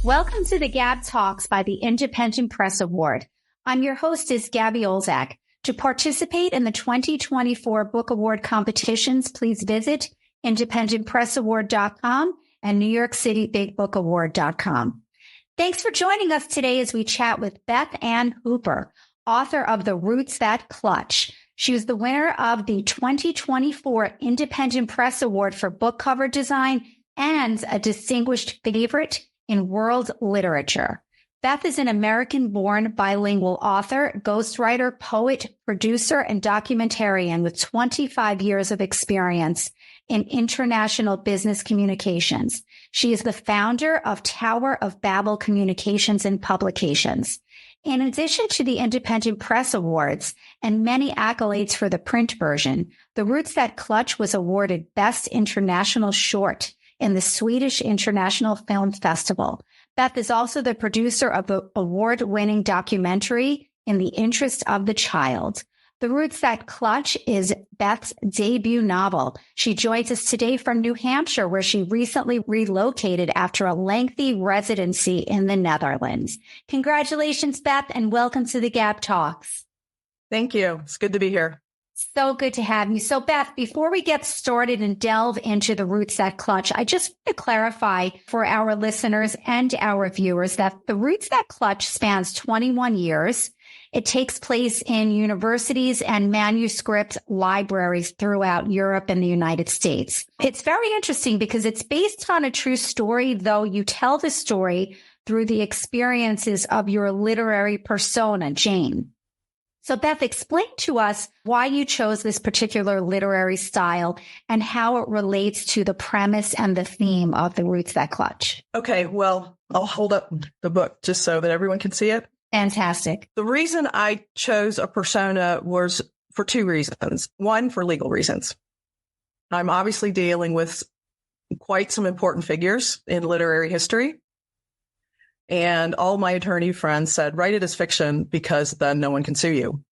Welcome to the GAB Talks by the Independent Press Award. I'm your hostess, Gabby Olzak. To participate in the 2024 Book Award competitions, please visit independentpressaward.com and NewYorkCityBigBookAward.com. Thanks for joining us today as we chat with Beth Ann Hooper, author of The Roots That Clutch. She was the winner of the 2024 Independent Press Award for book cover design and a distinguished favorite in world literature. Beth is an American-born bilingual author, ghostwriter, poet, producer, and documentarian with 25 years of experience in international business communications. She is the founder of Tower of Babel Communications and Publications. In addition to the Independent Press Awards and many accolades for the print version, The Roots That Clutch was awarded Best International Short in the Swedish International Film Festival. Beth is also the producer of the award-winning documentary In the Interest of the Child. The Roots That Clutch is Beth's debut novel. She joins us today from New Hampshire, where she recently relocated after a lengthy residency in the Netherlands. Congratulations, Beth, and welcome to the GAB Talks. Thank you. It's good to be here. So good to have you. So, Beth, before we get started and delve into The Roots That Clutch, I just want to clarify for our listeners and our viewers that The Roots That Clutch spans 21 years. It takes place in universities and manuscript libraries throughout Europe and the United States. It's very interesting because it's based on a true story, though you tell the story through the experiences of your literary persona, Jane. So, Beth, explain to us why you chose this particular literary style and how it relates to the premise and the theme of The Roots That Clutch. Okay, well, I'll hold up the book just so that everyone can see it. Fantastic. The reason I chose a persona was for two reasons. One, for legal reasons. I'm obviously dealing with quite some important figures in literary history. And all my attorney friends said, write it as fiction because then no one can sue you.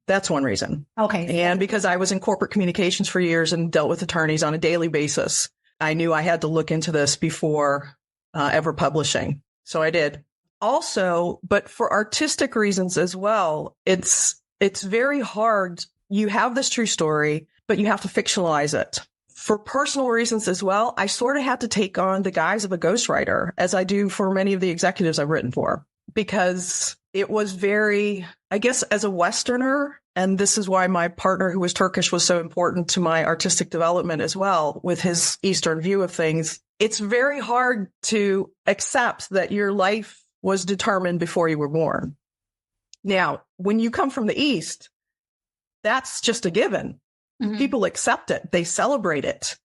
That's one reason. Okay. And because I was in corporate communications for years and dealt with attorneys on a daily basis, I knew I had to look into this before ever publishing. So I did. Also, but for artistic reasons as well, it's very hard. You have this true story, but you have to fictionalize it. For personal reasons as well, I sort of had to take on the guise of a ghostwriter, as I do for many of the executives I've written for, because it was very, I guess, as a Westerner, and this is why my partner who was Turkish was so important to my artistic development as well, with his Eastern view of things. It's very hard to accept that your life was determined before you were born. Now, when you come from the East, that's just a given. Mm-hmm. People accept it. They celebrate it.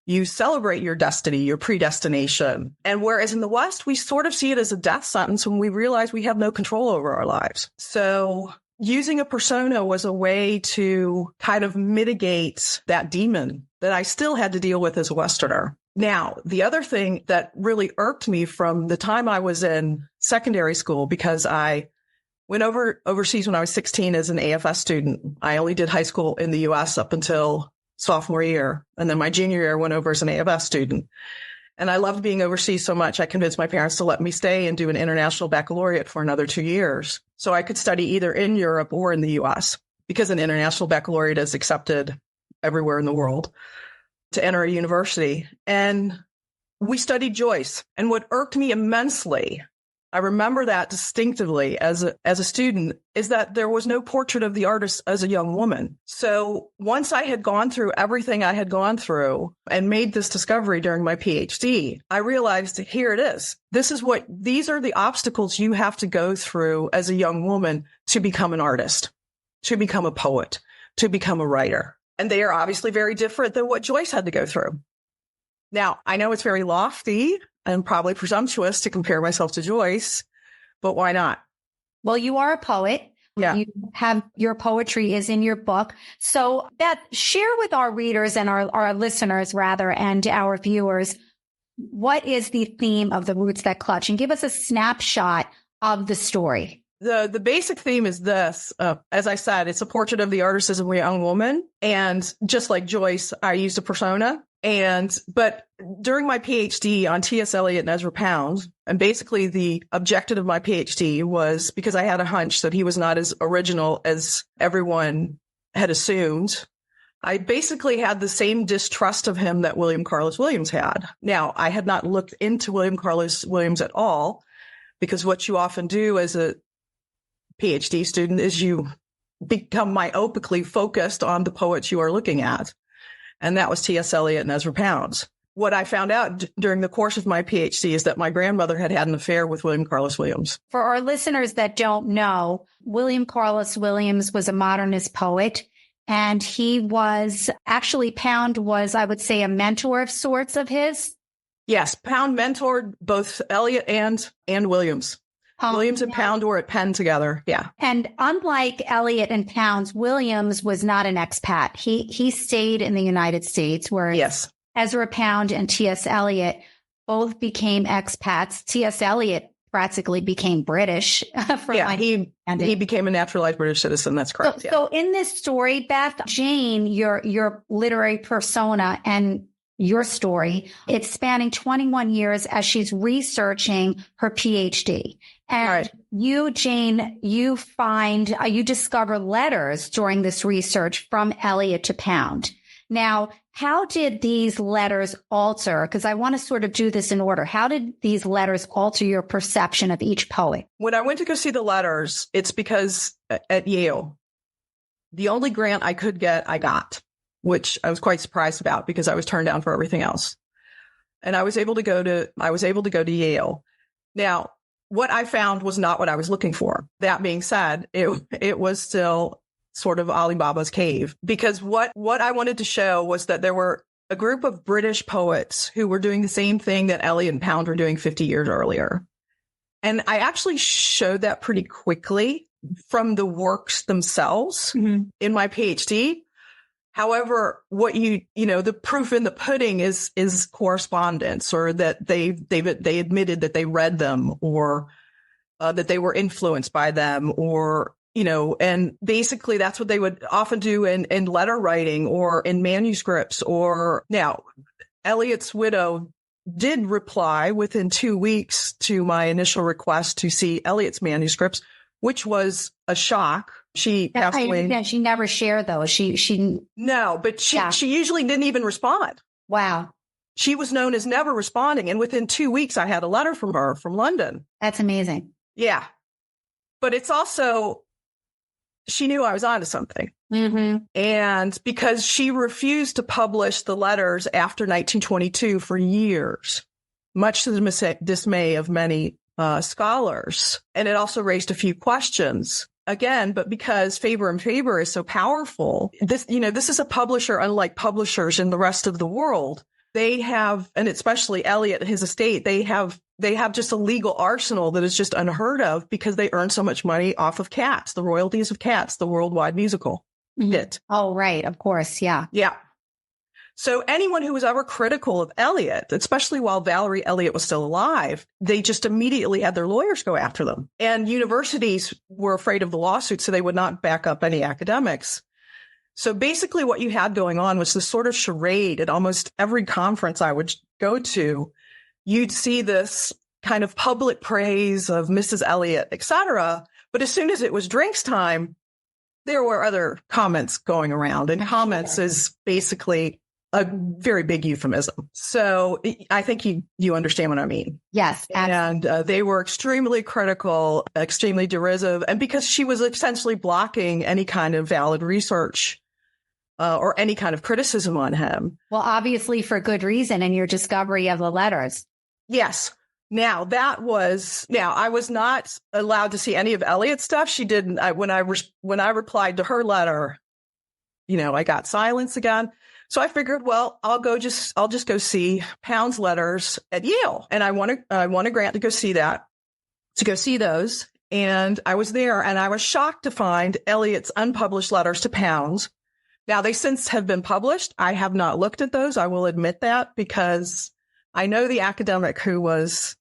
You celebrate your destiny, your predestination. And whereas in the West, we sort of see it as a death sentence when we realize we have no control over our lives. So using a persona was a way to kind of mitigate that demon that I still had to deal with as a Westerner. Now, the other thing that really irked me from the time I was in secondary school, because I went overseas when I was 16 as an AFS student. I only did high school in the U.S. up until sophomore year. And then my junior year, I went over as an AFS student. And I loved being overseas so much, I convinced my parents to let me stay and do an international baccalaureate for another 2 years. So I could study either in Europe or in the U.S. because an international baccalaureate is accepted everywhere in the world to enter a university. And we studied Joyce. And what irked me immensely, I remember that distinctively as a student, is that there was no portrait of the artist as a young woman. So once I had gone through everything I had gone through and made this discovery during my PhD, I realized here it is. These are the obstacles you have to go through as a young woman to become an artist, to become a poet, to become a writer. And they are obviously very different than what Joyce had to go through. Now, I know it's very lofty and probably presumptuous to compare myself to Joyce, but why not? Well, you are a poet. Yeah. You have your poetry is in your book. So Beth, share with our readers and our listeners rather, and our viewers, what is the theme of The Roots That Clutch, and give us a snapshot of the story. The basic theme is this. As I said, it's a portrait of the artist as a young woman. And just like Joyce, I used a persona. But during my PhD on T.S. Eliot and Ezra Pound, and basically the objective of my PhD was because I had a hunch that he was not as original as everyone had assumed. I basically had the same distrust of him that William Carlos Williams had. Now, I had not looked into William Carlos Williams at all, because what you often do as a PhD student is you become myopically focused on the poets you are looking at. And that was T.S. Eliot and Ezra Pound. What I found out during the course of my PhD is that my grandmother had an affair with William Carlos Williams. For our listeners that don't know, William Carlos Williams was a modernist poet. And he was actually, Pound was, I would say, a mentor of sorts of his. Yes, Pound mentored both Eliot and Williams. Williams and Pound were at Penn together. Yeah. And unlike Eliot and Pound, Williams was not an expat. He stayed in the United States, where yes, Ezra Pound and T.S. Eliot both became expats. T.S. Eliot practically became British. He became a naturalized British citizen. That's correct. So in this story, Beth, Jane, your literary persona and your story, it's spanning 21 years as she's researching her PhD. And you, Jane, you discover letters during this research from Eliot to Pound. Now, how did these letters alter? Because I want to sort of do this in order. How did these letters alter your perception of each poet? When I went to go see the letters, it's because at Yale, the only grant I could get, I got, which I was quite surprised about because I was turned down for everything else. And I was able to go to Yale. Now, what I found was not what I was looking for. That being said, it was still sort of Alibaba's cave, because what I wanted to show was that there were a group of British poets who were doing the same thing that Eliot and Pound were doing 50 years earlier. And I actually showed that pretty quickly from the works themselves in my PhD. However, what the proof in the pudding is correspondence, or that they admitted that they read them, or that they were influenced by them, or and basically that's what they would often do in letter writing or in manuscripts. Or now, Eliot's widow did reply within 2 weeks to my initial request to see Eliot's manuscripts, which was a shock. She passed away. She never shared those. No, but she usually didn't even respond. Wow. She was known as never responding. And within 2 weeks, I had a letter from her from London. That's amazing. Yeah. But it's also, she knew I was onto something. Mm-hmm. And because she refused to publish the letters after 1922 for years, much to the dismay of many scholars. And it also raised a few questions. Again, but because Faber and Faber is so powerful, this is a publisher, unlike publishers in the rest of the world. They have, and especially Eliot and his estate, they have just a legal arsenal that is just unheard of, because they earn so much money off of Cats, the royalties of Cats, the worldwide musical hit. Oh, right. Of course. Yeah. Yeah. So anyone who was ever critical of Eliot, especially while Valerie Eliot was still alive, they just immediately had their lawyers go after them. And universities were afraid of the lawsuit, so they would not back up any academics. So basically what you had going on was this sort of charade at almost every conference I would go to. You'd see this kind of public praise of Mrs. Eliot, etc. But as soon as it was drinks time, there were other comments going around. And comments is basically a very big euphemism. So I think you understand what I mean. Yes. Absolutely. And they were extremely critical, extremely derisive. And because she was essentially blocking any kind of valid research or any kind of criticism on him. Well, obviously for good reason in your discovery of the letters. Yes. Now, I was not allowed to see any of Eliot's stuff. She didn't. When I replied to her letter, I got silence again. So I figured, well, I'll just go see Pound's letters at Yale. And I want a grant to go see those. And I was there, and I was shocked to find Eliot's unpublished letters to Pound. Now, they since have been published. I have not looked at those. I will admit that, because I know the academic who was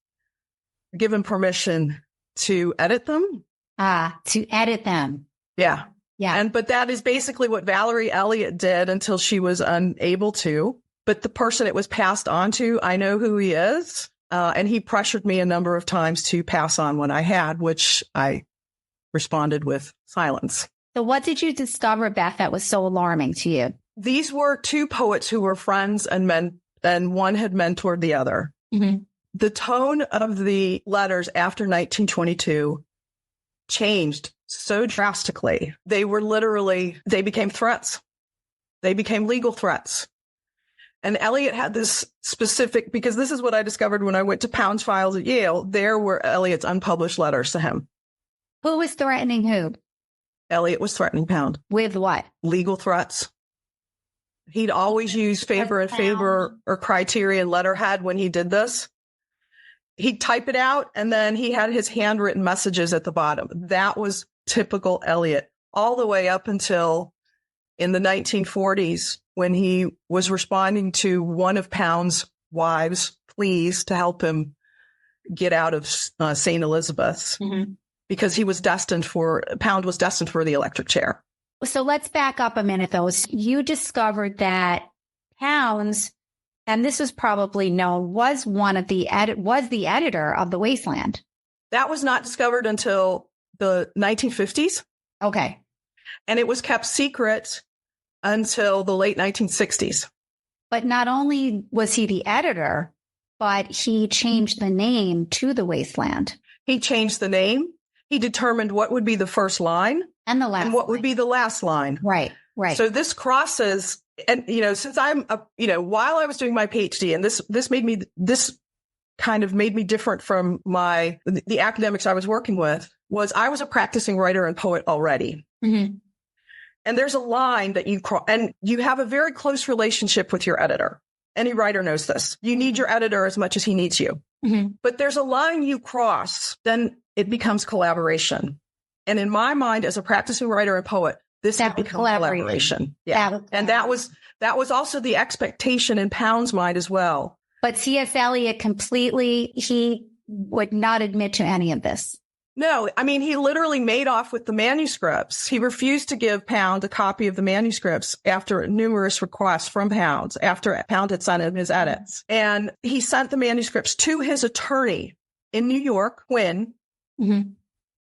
given permission to edit them. To edit them. Yeah. Yeah. But that is basically what Valerie Eliot did until she was unable to. but the person it was passed on to, I know who he is. And he pressured me a number of times to pass on what I had, which I responded with silence. So what did you discover, Beth, that was so alarming to you? These were two poets who were friends and one had mentored the other. Mm-hmm. The tone of the letters after 1922 changed so drastically. They became threats. They became legal threats. And Eliot had this specific, because this is what I discovered when I went to Pound's files at Yale. There were Eliot's unpublished letters to him. Who was threatening who? Eliot was threatening Pound. With what? Legal threats. He'd always use favor or criterion letterhead when he did this. He'd type it out and then he had his handwritten messages at the bottom. That was typical Eliot, all the way up until in the 1940s when he was responding to one of Pound's wives' pleas to help him get out of St. Elizabeth's, because Pound was destined for the electric chair. So let's back up a minute, though. You discovered that Pound's, and this was probably known, was the editor of The Wasteland. That was not discovered until the 1950s. Okay. And it was kept secret until the late 1960s. But not only was he the editor, but he changed the name to The Wasteland. He changed the name. He determined what would be the first line and the last, and what would be the last line. Right. So this crosses, and since while I was doing my PhD, and this kind of made me different from the academics I was working with, was I was a practicing writer and poet already. Mm-hmm. And there's a line that you cross, and you have a very close relationship with your editor. Any writer knows this. You need your editor as much as he needs you. Mm-hmm. But there's a line you cross, then it becomes collaboration. And in my mind, as a practicing writer and poet, this had become collaboration. Yeah. And that was also the expectation in Pound's mind as well. But C.S. Eliot he would not admit to any of this. No, I mean, he literally made off with the manuscripts. He refused to give Pound a copy of the manuscripts after numerous requests from Pound, after Pound had sent him his edits. And he sent the manuscripts to his attorney in New York, Quinn. Mm-hmm.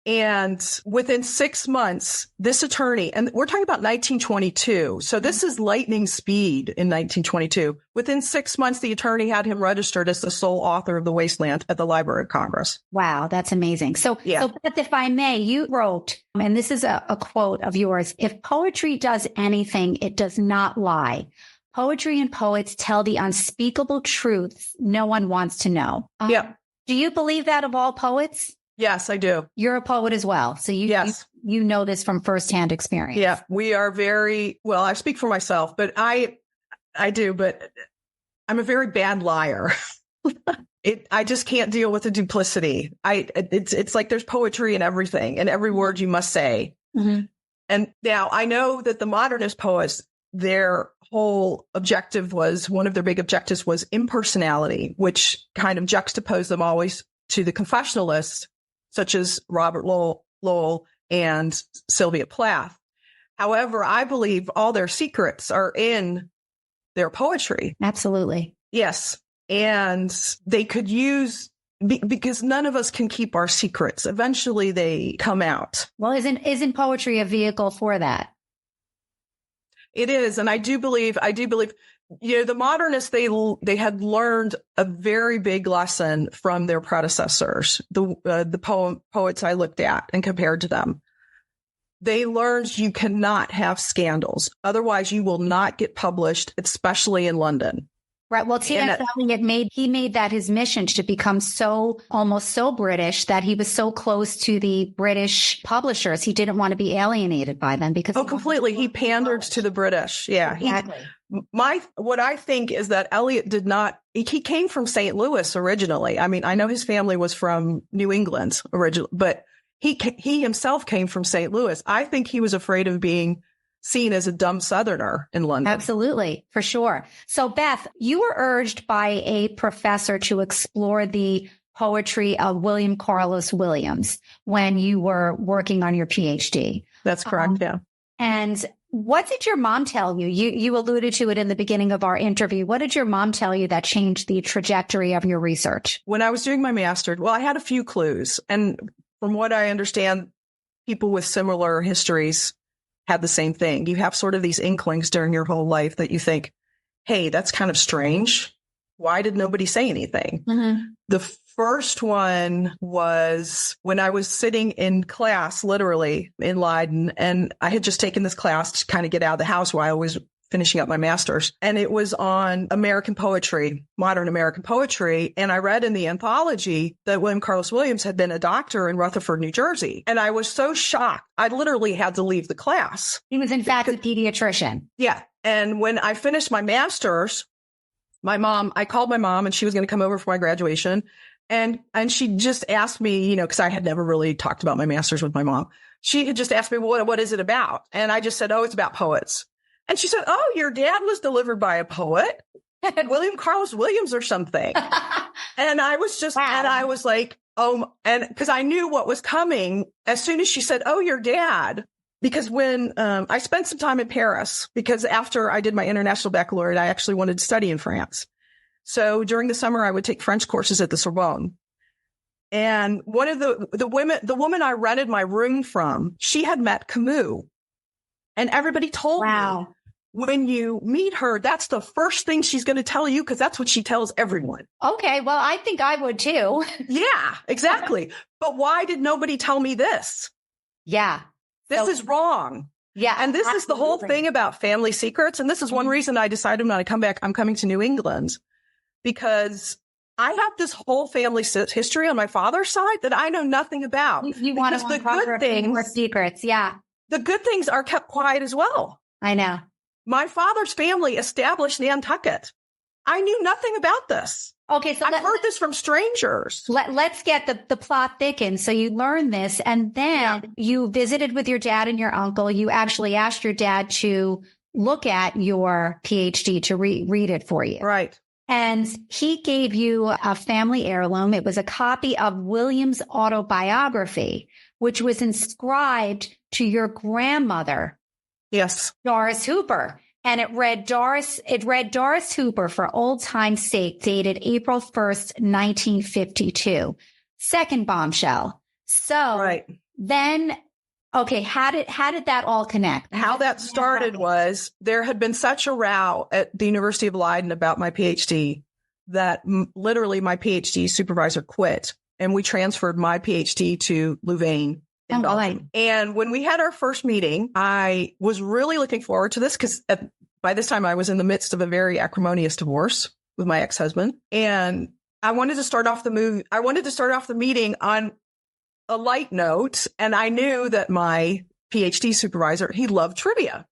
And within 6 months, this attorney, and we're talking about 1922. So this is lightning speed in 1922. Within 6 months, the attorney had him registered as the sole author of The Wasteland at the Library of Congress. Wow, that's amazing. So Beth, if I may, you wrote, and this is a quote of yours, "If poetry does anything, it does not lie. Poetry and poets tell the unspeakable truths no one wants to know." Yeah. Do you believe that of all poets? Yes, I do. You're a poet as well. So you know this from firsthand experience. Yeah, we are very, well, I speak for myself, but I do, but I'm a very bad liar. I just can't deal with the duplicity. It's like there's poetry in everything, and every word you must say. Mm-hmm. And now I know that the modernist poets, their whole objective one of their big objectives was impersonality, which kind of juxtaposed them always to the confessionalists, such as Robert Lowell and Sylvia Plath. However, I believe all their secrets are in their poetry. Absolutely. Yes. And they could use, because none of us can keep our secrets. Eventually they come out. Well, isn't poetry a vehicle for that? It is. And I do believe, the modernists, they had learned a very big lesson from their predecessors, the poets I looked at and compared to them. They learned you cannot have scandals. Otherwise, you will not get published, especially in London. Right. Well, T.S. Eliot made that his mission to become almost so British that he was so close to the British publishers. He didn't want to be alienated by them because completely. He pandered to the British. Yeah. Exactly. What I think is that Eliot he came from St. Louis originally. I mean, I know his family was from New England originally, but he himself came from St. Louis. I think he was afraid of being seen as a dumb Southerner in London. Absolutely, for sure. So Beth, you were urged by a professor to explore the poetry of William Carlos Williams when you were working on your PhD. That's correct. Yeah. And What did your mom tell you? You alluded to it in the beginning of our interview. What did your mom tell you that changed the trajectory of your research? When I was doing my master's, well, I had a few clues. And from what I understand, people with similar histories had the same thing. You have sort of these inklings during your whole life that you think, hey, that's kind of strange. Why did nobody say anything? Mm-hmm. The first one was when I was sitting in class, literally in Leiden, and I had just taken this class to kind of get out of the house while I was finishing up my master's. And it was on American poetry, modern American poetry. And I read in the anthology that William Carlos Williams had been a doctor in Rutherford, New Jersey. And I was so shocked, I literally had to leave the class. He was, in fact, a pediatrician. Yeah. And when I finished my master's, I called my mom and she was going to come over for my graduation. And she just asked me, because I had never really talked about my master's with my mom. She had just asked me, what is it about? And I just said, oh, it's about poets. And she said, oh, your dad was delivered by a poet, William Carlos Williams or something. And I was just, wow. And I was like, oh, and because I knew what was coming as soon as she said, oh, your dad. Because when I spent some time in Paris, because after I did my international baccalaureate, I actually wanted to study in France. So during the summer, I would take French courses at the Sorbonne. And one of the woman I rented my room from, she had met Camus. And everybody told me, when you meet her, that's the first thing she's going to tell you, because that's what she tells everyone. Okay, well, I think I would too. Yeah, exactly. But why did nobody tell me this? Yeah. This is wrong. Yeah. And this is the whole thing about family secrets. And this is one reason I decided when I come back, I'm coming to New England, because I have this whole family history on my father's side that I know nothing about. You want to uncover more secrets. Yeah. The good things are kept quiet as well. I know. My father's family established Nantucket. I knew nothing about this. Okay, so I've heard this from strangers. Let's get the plot thickened. So you learned this, and then you visited with your dad and your uncle. You actually asked your dad to look at your PhD, to read it for you. Right. And he gave you a family heirloom. It was a copy of William's autobiography, which was inscribed to your grandmother. Yes. Doris Hooper. And it read Doris Hooper for old time's sake, dated April 1st, 1952. Second bombshell. So then, okay, how did that all connect? How that started was there had been such a row at the University of Leiden about my PhD that literally my PhD supervisor quit, and we transferred my PhD to Louvain. And when we had our first meeting, I was really looking forward to this because by this time I was in the midst of a very acrimonious divorce with my ex-husband. And I wanted to start off the meeting on a light note. And I knew that my PhD supervisor, he loved trivia.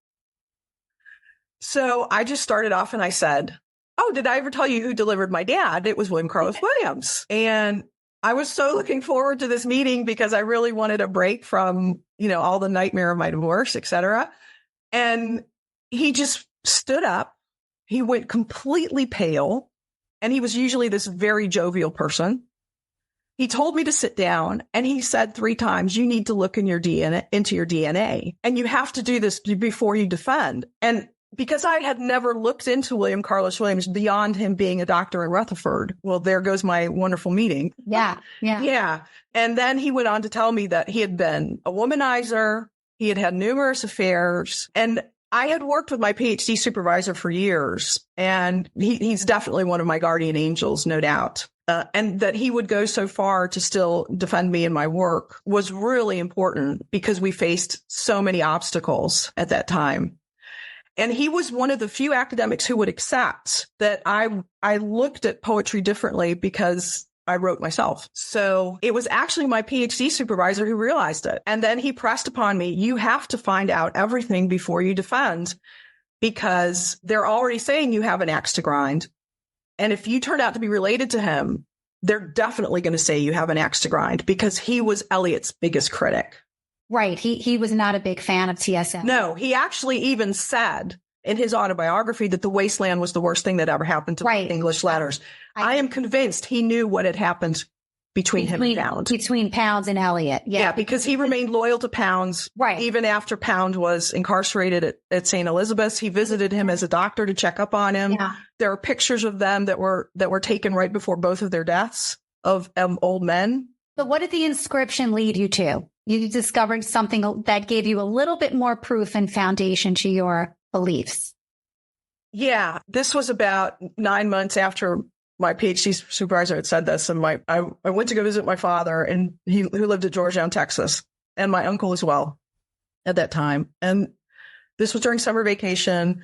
So I just started off and I said, oh, did I ever tell you who delivered my dad? It was William Carlos Williams. And I was so looking forward to this meeting because I really wanted a break from, all the nightmare of my divorce, et cetera. And he just stood up. He went completely pale. And he was usually this very jovial person. He told me to sit down and he said 3 times, you need to look into your DNA and you have to do this before you defend. And because I had never looked into William Carlos Williams beyond him being a doctor in Rutherford. Well, there goes my wonderful meeting. Yeah. And then he went on to tell me that he had been a womanizer. He had had numerous affairs. And I had worked with my PhD supervisor for years. And he's definitely one of my guardian angels, no doubt. And that he would go so far to still defend me in my work was really important because we faced so many obstacles at that time. And he was one of the few academics who would accept that I looked at poetry differently because I wrote myself. So it was actually my PhD supervisor who realized it. And then he pressed upon me, you have to find out everything before you defend, because they're already saying you have an axe to grind. And if you turn out to be related to him, they're definitely going to say you have an axe to grind, because he was Eliot's biggest critic. Right. He was not a big fan of TSM. No, he actually even said in his autobiography that The Wasteland was the worst thing that ever happened to English letters. I am convinced he knew what had happened between him and Pound. Between Pounds and Eliot. Yeah, because he remained loyal to Pounds. Right. Even after Pound was incarcerated at St. Elizabeth's, he visited him as a doctor to check up on him. Yeah. There are pictures of them that were taken right before both of their deaths of old men. But what did the inscription lead you to? You discovered something that gave you a little bit more proof and foundation to your beliefs. Yeah, this was about 9 months after my PhD supervisor had said this, and I went to go visit my father, and who lived at Georgetown, Texas, and my uncle as well at that time. And this was during summer vacation,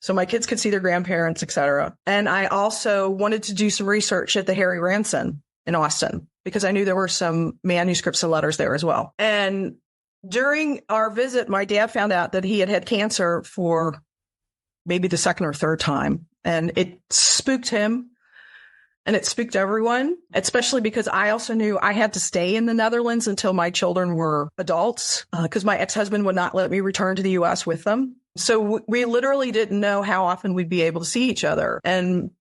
so my kids could see their grandparents, etc. And I also wanted to do some research at the Harry Ranson in Austin because I knew there were some manuscripts and letters there as well. And during our visit, my dad found out that he had had cancer for maybe the second or third time, and it spooked him. And it spooked everyone, especially because I also knew I had to stay in the Netherlands until my children were adults, because my ex-husband would not let me return to the U.S. with them. So we literally didn't know how often we'd be able to see each other. And,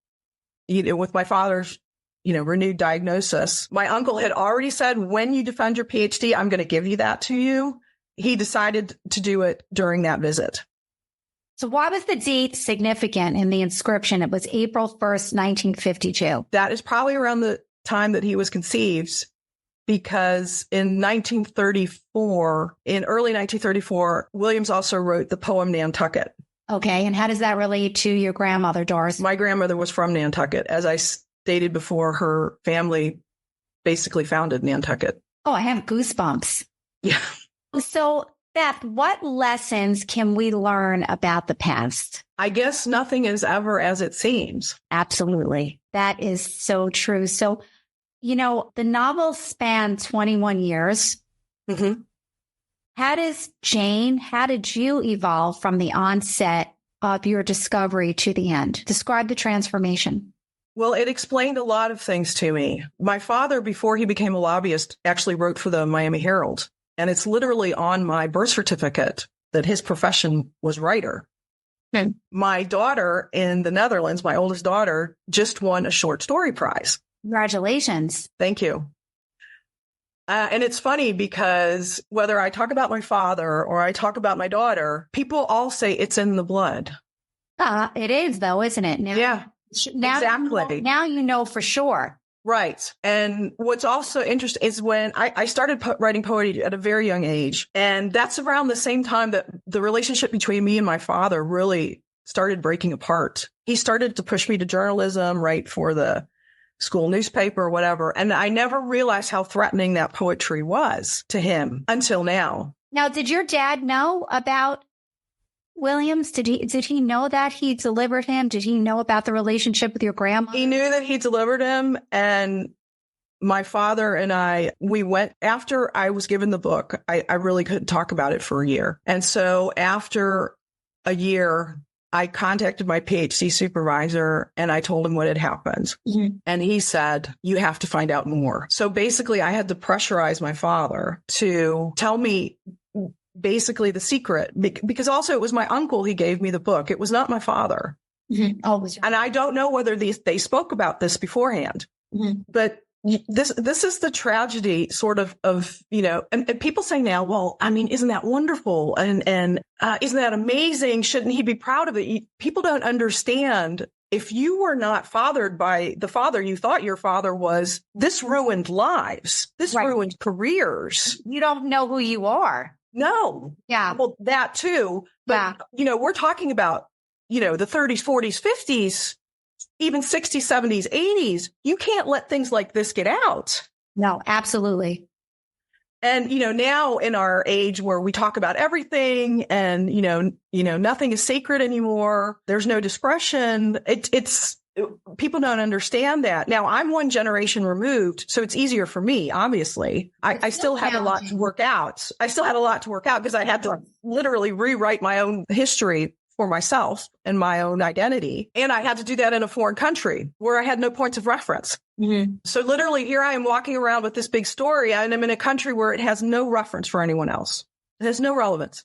with my father's, renewed diagnosis, my uncle had already said, when you defend your PhD, I'm going to give you that to you. He decided to do it during that visit. So why was the date significant in the inscription? It was April 1st, 1952. That is probably around the time that he was conceived, because in early 1934, Williams also wrote the poem Nantucket. Okay. And how does that relate to your grandmother, Doris? My grandmother was from Nantucket. As I stated before, her family basically founded Nantucket. Oh, I have goosebumps. Yeah. So, Beth, what lessons can we learn about the past? I guess nothing is ever as it seems. Absolutely. That is so true. So, the novel spanned 21 years. Mm-hmm. How did you evolve from the onset of your discovery to the end? Describe the transformation. Well, it explained a lot of things to me. My father, before he became a lobbyist, actually wrote for the Miami Herald. And it's literally on my birth certificate that his profession was writer. Okay. My daughter in the Netherlands, my oldest daughter, just won a short story prize. Congratulations. Thank you. And it's funny because whether I talk about my father or I talk about my daughter, people all say it's in the blood. It is, though, isn't it? Yeah, exactly. Now you know for sure. Right. And what's also interesting is when I started writing poetry at a very young age. And that's around the same time that the relationship between me and my father really started breaking apart. He started to push me to journalism, write for the school newspaper or whatever. And I never realized how threatening that poetry was to him until now. Now, did your dad know about Williams? Did he know that he delivered him? Did he know about the relationship with your grandma? He knew that he delivered him. And my father and we went after I was given the book. I really couldn't talk about it for a year. And so after a year, I contacted my PhD supervisor and I told him what had happened. Mm-hmm. And he said, you have to find out more. So basically I had to pressurize my father to tell me basically the secret, because also it was my uncle who gave me the book. It was not my father. Mm-hmm. And I don't know whether they spoke about this beforehand, mm-hmm. but this is the tragedy sort of, and people say now, well, I mean, isn't that wonderful? And isn't that amazing? Shouldn't he be proud of it? People don't understand. If you were not fathered by the father you thought your father was, this ruined lives. This ruined careers. You don't know who you are. No. Yeah. Well, that too. But, we're talking about, the 30s, 40s, 50s, even 60s, 70s, 80s. You can't let things like this get out. No, absolutely. And, now in our age where we talk about everything and, nothing is sacred anymore. There's no discretion. It's people don't understand that. Now I'm one generation removed, so it's easier for me. Obviously, I still have a lot to work out. I still had a lot to work out because I had to literally rewrite my own history for myself and my own identity. And I had to do that in a foreign country where I had no points of reference. Mm-hmm. So literally here I am walking around with this big story and I'm in a country where it has no reference for anyone else. It has no relevance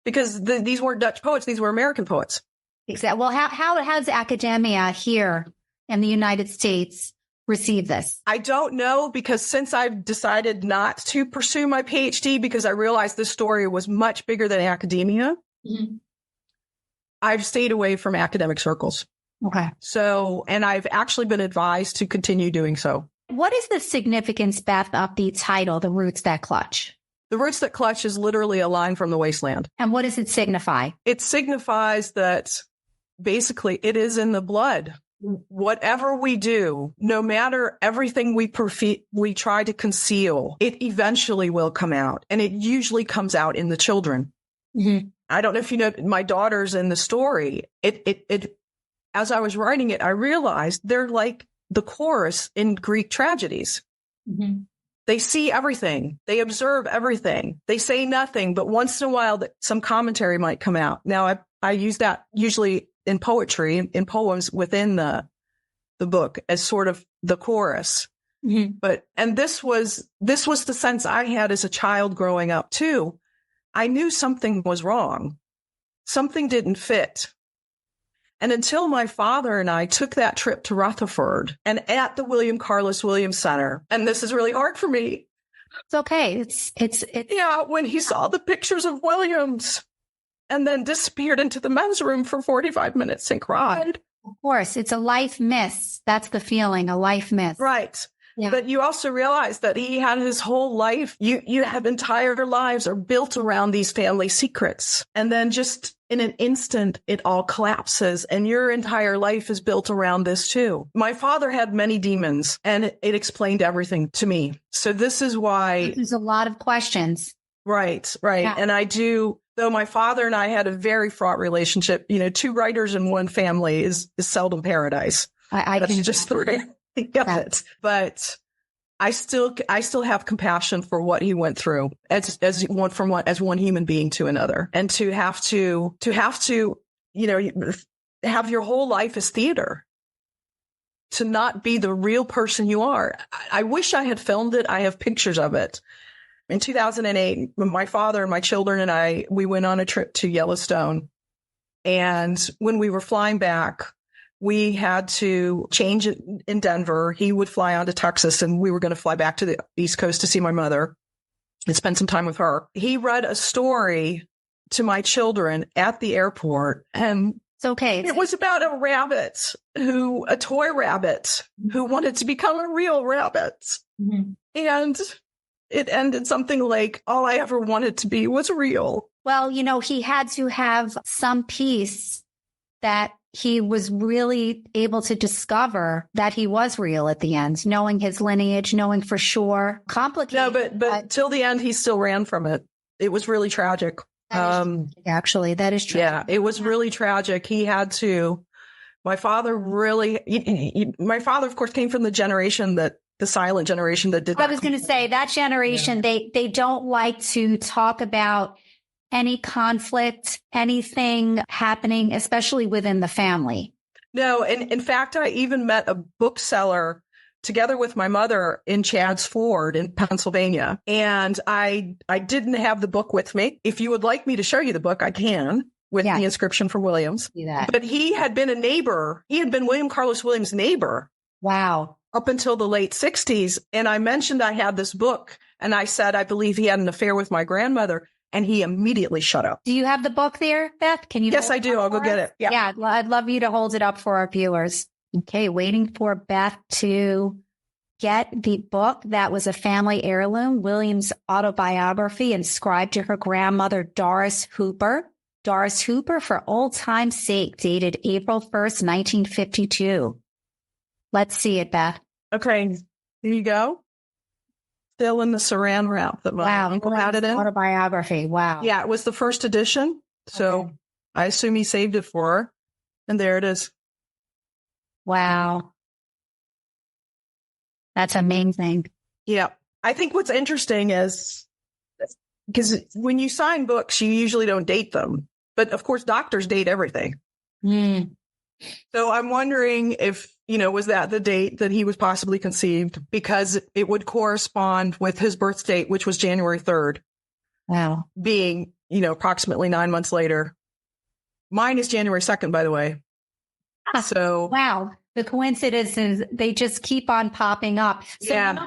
because these weren't Dutch poets. These were American poets. Exactly. Well, how has academia here in the United States receive this? I don't know, because since I've decided not to pursue my PhD because I realized this story was much bigger than academia, I've stayed away from academic circles. Okay. So, and I've actually been advised to continue doing so. What is the significance, Beth, of the title, The Roots That Clutch? The Roots That Clutch is literally a line from the wasteland. And what does it signify? It signifies that basically it is in the blood. Whatever we do, no matter everything we try to conceal, it eventually will come out. And it usually comes out in the children. I don't know if you know, my daughters in the story, as I was writing it, I realized they're like the chorus in Greek tragedies. They see everything. They observe everything. They say nothing, but once in a while some commentary might come out. Now, I use that usually in poetry, in poems within the book as sort of the chorus. And this was the sense I had as a child growing up too. I knew something was wrong. Something didn't fit. And until my father and I took that trip to Rutherford and at the William Carlos Williams Center, and this is really hard for me. It's okay. It's yeah, when he saw the pictures of Williams and then disappeared into the men's room for 45 minutes and cried. Of course, it's a life miss. That's the feeling, a life miss. Right. Yeah. But you also realize that he had his whole life. You have entire lives are built around these family secrets. And then just in an instant, it all collapses. And your entire life is built around this too. My father had many demons, and it explained everything to me. So this is why. There's a lot of questions. Right. Yeah. And I do, though my father and I had a very fraught relationship, two writers in one family is seldom paradise. That's just the reality of it. But I still have compassion for what he went through as one human being to another, and to have to have your whole life as theater, to not be the real person you are. I wish I had filmed it. I have pictures of it. In 2008, my father and my children and we went on a trip to Yellowstone. And when we were flying back, we had to change it in Denver. He would fly on to Texas, and we were going to fly back to the East Coast to see my mother and spend some time with her. He read a story to my children at the airport, and it's okay. It was about a toy rabbit who wanted to become a real rabbit. And it ended something like, all I ever wanted to be was real. Well, he had to have some peace that he was really able to discover that he was real at the end, knowing his lineage, knowing for sure. Complicated. No, but till the end, he still ran from it. It was really tragic. Actually, that is true. Yeah, it was really tragic. He had to. My father, of course, came from the silent generation that did that. I was going to say that generation, they don't like to talk about any conflict, anything happening, especially within the family. No, and in fact, I even met a bookseller together with my mother in Chadds Ford in Pennsylvania. And I didn't have the book with me. If you would like me to show you the book, I can, with the inscription for Williams. But he had been a neighbor. He had been William Carlos Williams' neighbor. Wow. Up until the late 60s. And I mentioned I had this book, and I said, I believe he had an affair with my grandmother. And he immediately shut up. Do you have the book there, Beth? Can you? Yes, I do. I'll go get it. Yeah, I'd love you to hold it up for our viewers. Okay, waiting for Beth to get the book that was a family heirloom, Williams' autobiography, inscribed to her grandmother, Doris Hooper. Doris Hooper, for old time's sake, dated April 1st, 1952. Let's see it, Beth. Okay, here you go. Still in the saran wrap that my uncle had it in. Autobiography. Wow. Yeah, it was the first edition. So I assume he saved it for her. And there it is. Wow. That's amazing. Yeah. I think what's interesting is, because when you sign books, you usually don't date them. But of course, doctors date everything. So I'm wondering if, was that the date that he was possibly conceived, because it would correspond with his birth date, which was January 3rd. Wow. Being, approximately 9 months later. Mine is January 2nd, by the way. So wow. The coincidences, they just keep on popping up. So Yeah.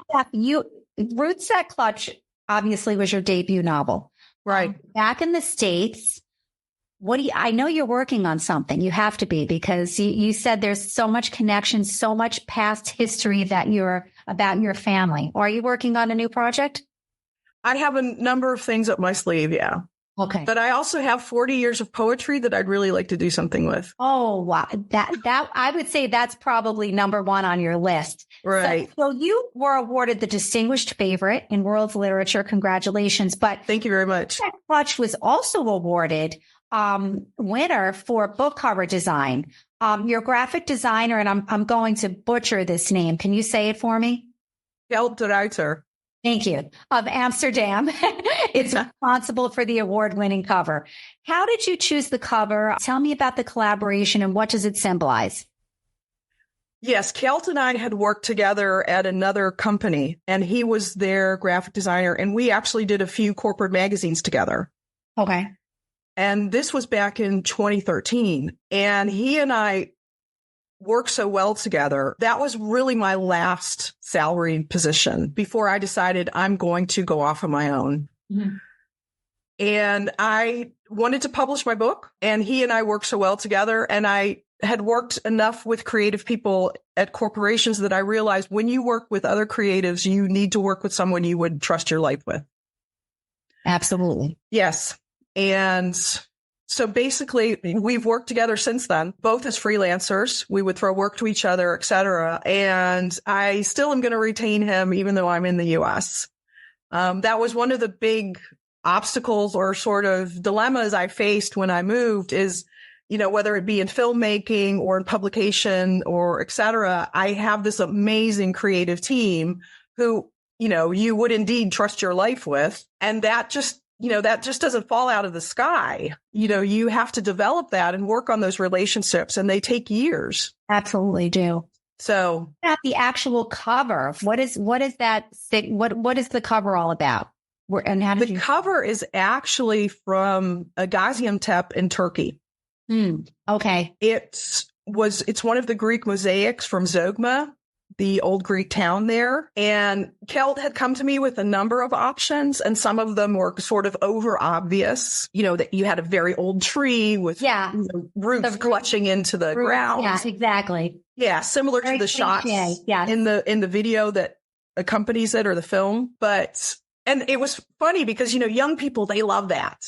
Roots That Clutch obviously was your debut novel. Right. Back in the States, I know you're working on something. You have to be, because you said there's so much connection, so much past history about your family. Are you working on a new project? I have a number of things up my sleeve. Yeah. Okay. But I also have 40 years of poetry that I'd really like to do something with. Oh, wow. That I would say that's probably number one on your list. Right. So you were awarded the Distinguished Favorite in World Literature. Congratulations. But thank you very much. Clutch was also awarded winner for book cover design. Your graphic designer, and I'm going to butcher this name. Can you say it for me? Geld de Ruiter. Thank you. Of Amsterdam. It's responsible for the award-winning cover. How did you choose the cover? Tell me about the collaboration and what does it symbolize? Yes, Kelt and I had worked together at another company, and he was their graphic designer, and we actually did a few corporate magazines together. Okay. And this was back in 2013, and he and I worked so well together. That was really my last salaried position before I decided I'm going to go off on my own. Mm-hmm. And I wanted to publish my book, and he and I worked so well together, and I had worked enough with creative people at corporations that I realized when you work with other creatives, you need to work with someone you would trust your life with. Absolutely. Yes. And so basically, we've worked together since then, both as freelancers. We would throw work to each other, et cetera. And I still am going to retain him, even though I'm in the U.S. That was one of the big obstacles or sort of dilemmas I faced when I moved is, whether it be in filmmaking or in publication or et cetera, I have this amazing creative team who, you would indeed trust your life with. And that just doesn't fall out of the sky. You have to develop that and work on those relationships, and they take years. Absolutely do. So at the actual cover, what is that? What is the cover all about? And how did the cover is actually from Gaziantep in Turkey. Okay. It's one of the Greek mosaics from Zogma, the old Greek town there. And Kelt had come to me with a number of options, and some of them were sort of over obvious, that you had a very old tree with roots clutching into the ground. Yeah, exactly. Yeah, similar to the shots in the video that accompanies it or the film. And it was funny because, young people, they love that.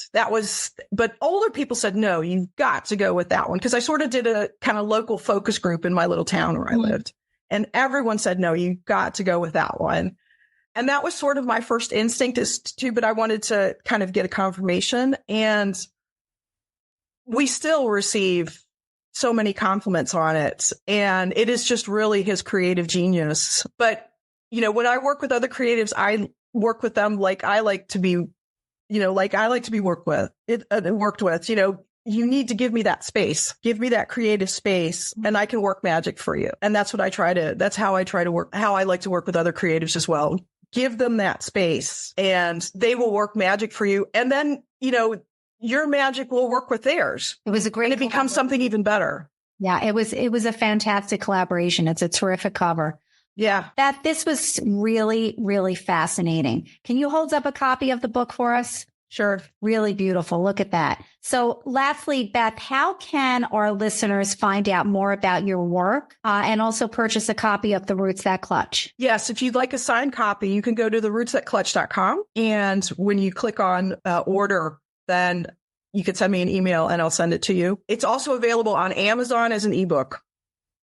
But older people said, no, you've got to go with that one. Because I sort of did a kind of local focus group in my little town where I lived. And everyone said, no, you've got to go with that one. And that was sort of my first instinct but I wanted to kind of get a confirmation. And we still receive so many compliments on it. And it is just really his creative genius. But, when I work with other creatives, I work with them like I like to be, worked with. You need to give me that space, give me that creative space, and I can work magic for you. And that's how I try to work, how I like to work with other creatives as well. Give them that space and they will work magic for you. And then, your magic will work with theirs. It was and it becomes something even better. Yeah, it was a fantastic collaboration. It's a terrific cover. Yeah. Beth, this was really, really fascinating. Can you hold up a copy of the book for us? Sure. Really beautiful. Look at that. So lastly, Beth, how can our listeners find out more about your work and also purchase a copy of The Roots That Clutch? Yes. If you'd like a signed copy, you can go to therootsthatclutch.com. And when you click on order, then you can send me an email and I'll send it to you. It's also available on Amazon as an ebook.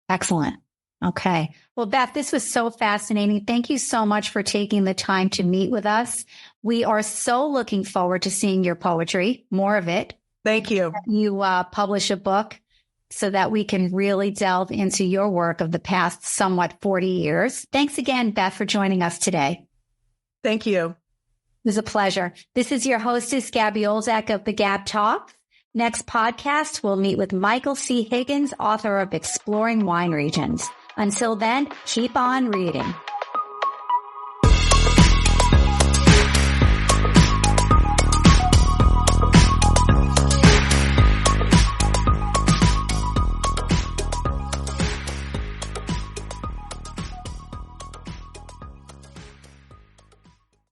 Excellent. Okay. Well, Beth, this was so fascinating. Thank you so much for taking the time to meet with us. We are so looking forward to seeing your poetry, more of it. Thank you. You publish a book so that we can really delve into your work of the past somewhat 40 years. Thanks again, Beth, for joining us today. Thank you. It was a pleasure. This is your hostess, Gabby Olzak of the GAB Talk. Next podcast, we'll meet with Michael C. Higgins, author of Exploring Wine Regions. Until then, keep on reading.